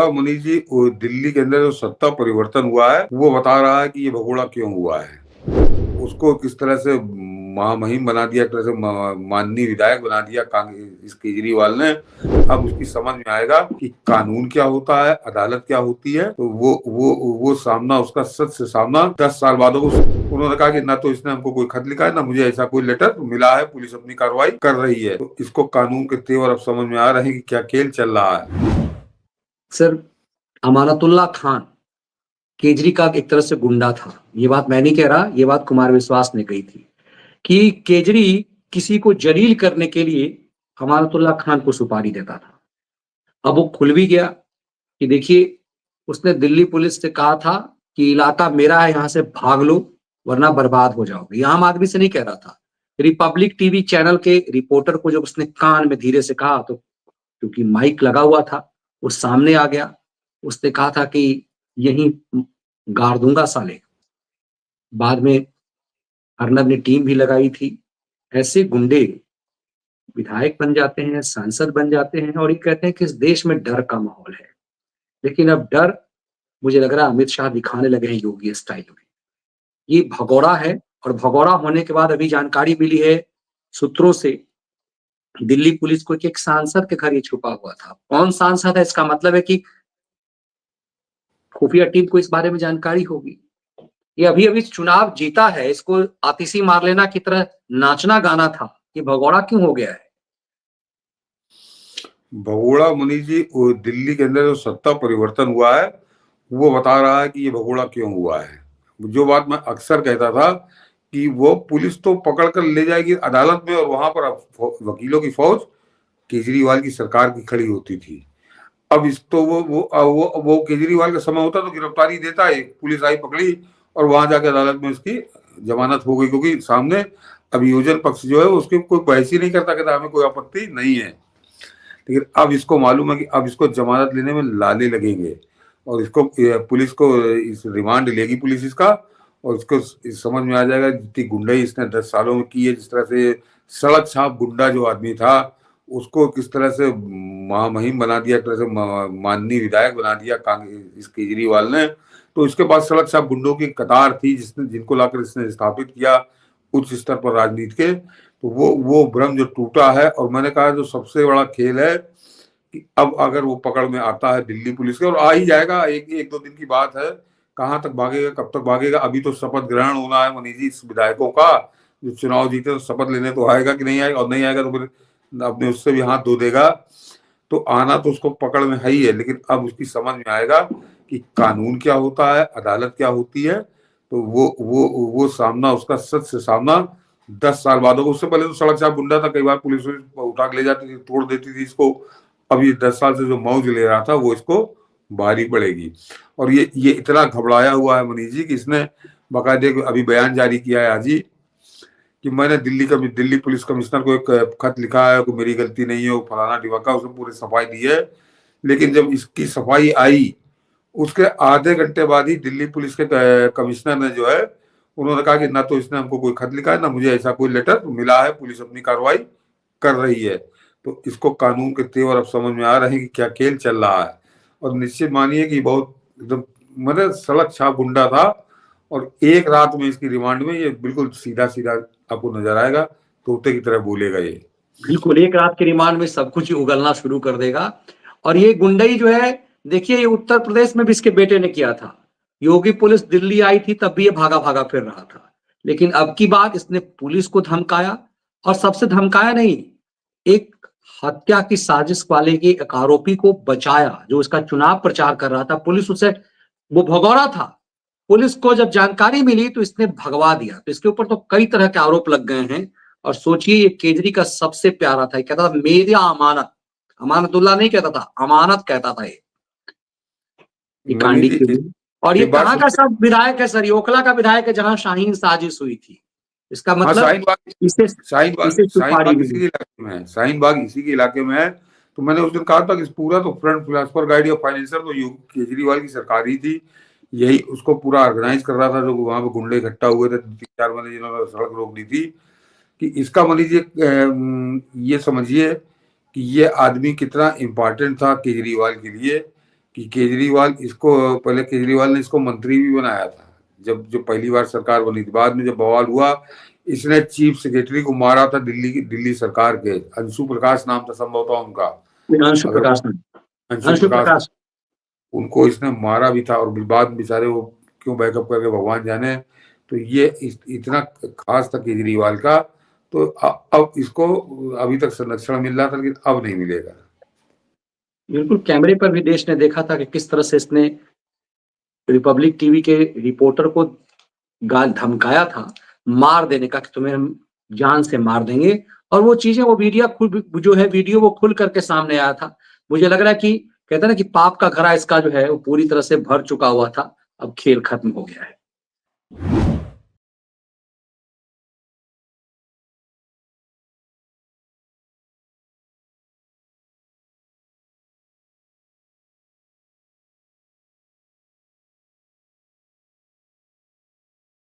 भगोड़ा मुनि जी दिल्ली के अंदर जो सत्ता परिवर्तन हुआ है वो बता रहा है कि ये भगोड़ा क्यों हुआ है। उसको किस तरह से महामहिम बना दिया, एक तरह से माननीय विधायक बना दिया इस केजरीवाल ने। अब उसकी समझ में आएगा कि कानून क्या होता है, अदालत क्या होती है। तो वो सामना उसका सच से सामना 10 साल बाद होगा। उन्होंने कहा कि ना तो इसने हमको कोई खत लिखा है, ना मुझे ऐसा कोई लेटर मिला है, पुलिस अपनी कार्रवाई कर रही है। तो इसको कानून के तेवर अब समझ में आ रहे हैं कि क्या खेल चल रहा है। सर, अमानतुल्लाह खान केजरी का एक तरह से गुंडा था। ये बात मैं नहीं कह रहा, ये बात कुमार विश्वास ने कही थी कि केजरी किसी को जलील करने के लिए अमानतुल्लाह खान को सुपारी देता था। अब वो खुल भी गया कि देखिए, उसने दिल्ली पुलिस से कहा था कि इलाका मेरा है, यहां से भाग लो वरना बर्बाद हो जाओगे। ये आम आदमी से नहीं कह रहा था। रिपब्लिक टीवी चैनल के रिपोर्टर को जब उसने कान में धीरे से कहा तो क्योंकि माइक लगा हुआ था, वो सामने आ गया। उसने कहा था कि यहीं गाड़ दूंगा साले। बाद में अर्नब ने टीम भी लगाई थी। ऐसे गुंडे विधायक बन जाते हैं, सांसद बन जाते हैं और ये कहते हैं कि इस देश में डर का माहौल है। लेकिन अब डर मुझे लग रहा है अमित शाह दिखाने लगे हैं योगी स्टाइल में। ये भगोड़ा है और भगोड़ा होने के बाद अभी जानकारी मिली है सूत्रों से, दिल्ली पुलिस को कि एक सांसद के घर ये छुपा हुआ था। कौन सांसद है, इसका मतलब है कि खुफिया टीम को इस बारे में जानकारी होगी। ये अभी अभी चुनाव जीता है, इसको आतिशी मार लेना की तरह नाचना गाना था। ये भगोड़ा क्यों हो गया है? भगोड़ा मुनि जी दिल्ली के अंदर जो सत्ता परिवर्तन हुआ है वो बता रहा है कि ये भगोड़ा क्यों हुआ है। जो बात मैं अक्सर कहता था कि वो पुलिस तो पकड़ कर ले जाएगी अदालत में और वहां पर वकीलों की फौज केजरीवाल की सरकार की खड़ी होती थी। अब इस तो वो केजरीवाल का समय होता तो गिरफ्तारी देता है, पुलिस आई पकड़ी और वहां जाकर अदालत में उसकी जमानत हो गई, क्योंकि सामने अभियोजन पक्ष जो है उसकी कोई बहस ही नहीं करता, कहता हमें कोई आपत्ति नहीं है। लेकिन अब इसको मालूम है कि अब इसको जमानत लेने में लाले लगेंगे और इसको पुलिस को इस रिमांड लेगी पुलिस इसका, और इसको समझ में आ जाएगा जितनी गुंडाई इसने 10 सालों में की है, जिस तरह से सड़क छाप गुंडा जो आदमी था उसको किस तरह से महामहिम बना दिया, एक तरह से माननीय विधायक बना दिया इस केजरीवाल ने। तो इसके बाद सड़क छाप गुंडों की कतार थी जिनको लाकर इसने स्थापित किया उच्च स्तर पर राजनीति के। तो वो भ्रम जो टूटा है, और मैंने कहा जो सबसे बड़ा खेल है कि अब अगर वो पकड़ में आता है दिल्ली पुलिस के, और आ ही जाएगा, एक दो दिन की बात है, कहाँ तक भागेगा, कब तक भागेगा। अभी तो शपथ ग्रहण होना है मनीष जी इस विधायकों का, जो चुनाव जीते तो शपथ लेने तो आएगा कि नहीं आएगा, और नहीं आएगा तो फिर अपने उससे भी हाथ धो देगा। तो आना तो उसको पकड़ में है ही है, लेकिन अब उसकी समझ में आएगा कि कानून क्या होता है, अदालत क्या होती है। तो वो सामना उसका सच से सामना 10 साल बाद होगा। उससे पहले तो सड़क छाप गुंडा था, कई बार पुलिस उठा के ले जाती थी, तोड़ देती थी इसको। अब ये 10 साल से जो मौज ले रहा था वो इसको भारी पड़ेगी। और ये इतना घबराया हुआ है मनीष जी कि इसने बाकायदे अभी बयान जारी किया है आज ही कि मैंने दिल्ली पुलिस कमिश्नर को एक खत लिखा है कि मेरी गलती नहीं है, वो फलाना ढिमका, उसने पूरी सफाई दी है। लेकिन जब इसकी सफाई आई उसके आधे घंटे बाद ही दिल्ली पुलिस के कमिश्नर ने जो है उन्होंने कहा कि ना तो इसने हमको कोई खत लिखा है, ना मुझे ऐसा कोई लेटर मिला है, पुलिस अपनी कार्रवाई कर रही है। तो इसको कानून के तेवर अब समझ में आ रहे हैं कि क्या खेल चल रहा है। और निश्चित मानिए कि बहुत एकदम मतलब सड़क छाप गुंडा था, और एक रात में इसकी रिमांड में ये बिल्कुल सीधा सीधा आपको नजर आएगा, तोते की तरह बोलेगा ये। बिल्कुल, एक रात के रिमांड में सब कुछ उगलना शुरू कर देगा। और ये गुंडई जो है, देखिए, ये उत्तर प्रदेश में भी इसके बेटे ने किया था। योगी पुलिस दिल्ली आई थी तब भी ये भागा भागा फिर रहा था। लेकिन अब की बात, इसने पुलिस को धमकाया, और सबसे धमकाया नहीं, एक हत्या की साजिश वाले के एक आरोपी को बचाया जो इसका चुनाव प्रचार कर रहा था। पुलिस उसे, वो भगौड़ा था, पुलिस को जब जानकारी मिली तो इसने भगवा दिया। तो इसके ऊपर तो कई तरह के आरोप लग गए हैं। और सोचिए, ये केजरी का सबसे प्यारा था, कहता था मेरी अमानत, अमानतुल्लाह नहीं कहता था, अमानत कहता था ये कांडी के लिए। और ये कहाँ का सब विधायक है सर? ये ओखला का विधायक है जहां शाहीन साजिश हुई थी। इसका मतलब शाहीन बाग इसी के इलाके में है। तो मैंने उस दिन कहा था कि पूरा तो फ्रंट फिलासफर गाइड या फाइनेंसर तो केजरीवाल की सरकार ही थी, यही उसको पूरा ऑर्गेनाइज कर रहा था। जो वहां पे गुंडे इकट्ठा हुए थे 3-4 महीने जिन्होंने सड़क रोक दी थी, कि इसका मान लीजिए ये समझिए कि ये आदमी कितना इम्पोर्टेंट था केजरीवाल के लिए, कि केजरीवाल इसको, पहले केजरीवाल ने इसको मंत्री भी बनाया था जब पहली बार सरकार बनी थी। बाद में जब बवाल हुआ, इसने चीफ सेक्रेटरी को मारा था दिल्ली सरकार के, अंशु प्रकाश नाम था संभवतः उनका, अंशु अगर प्रकाश अंशु प्रकाश, उनको इसने मारा भी था और बाद में बेचारे वो क्यों बैकअप करके भगवान जाने। तो ये इतना खास था केजरीवाल का, तो अब इसको अभी तक संरक्षण मिल रहा था, लेकिन अब नहीं मिलेगा। बिल्कुल, कैमरे पर भी देश ने देखा था कि किस तरह से इसने रिपब्लिक टीवी के रिपोर्टर को गाल धमकाया था, मार देने का, कि तुम्हें हम जान से मार देंगे। और वो चीजें, वो वीडियो वो खुल करके सामने आया था। मुझे लग रहा है कि कहते हैं ना कि पाप का घड़ा इसका जो है वो पूरी तरह से भर चुका हुआ था, अब खेल खत्म हो गया है।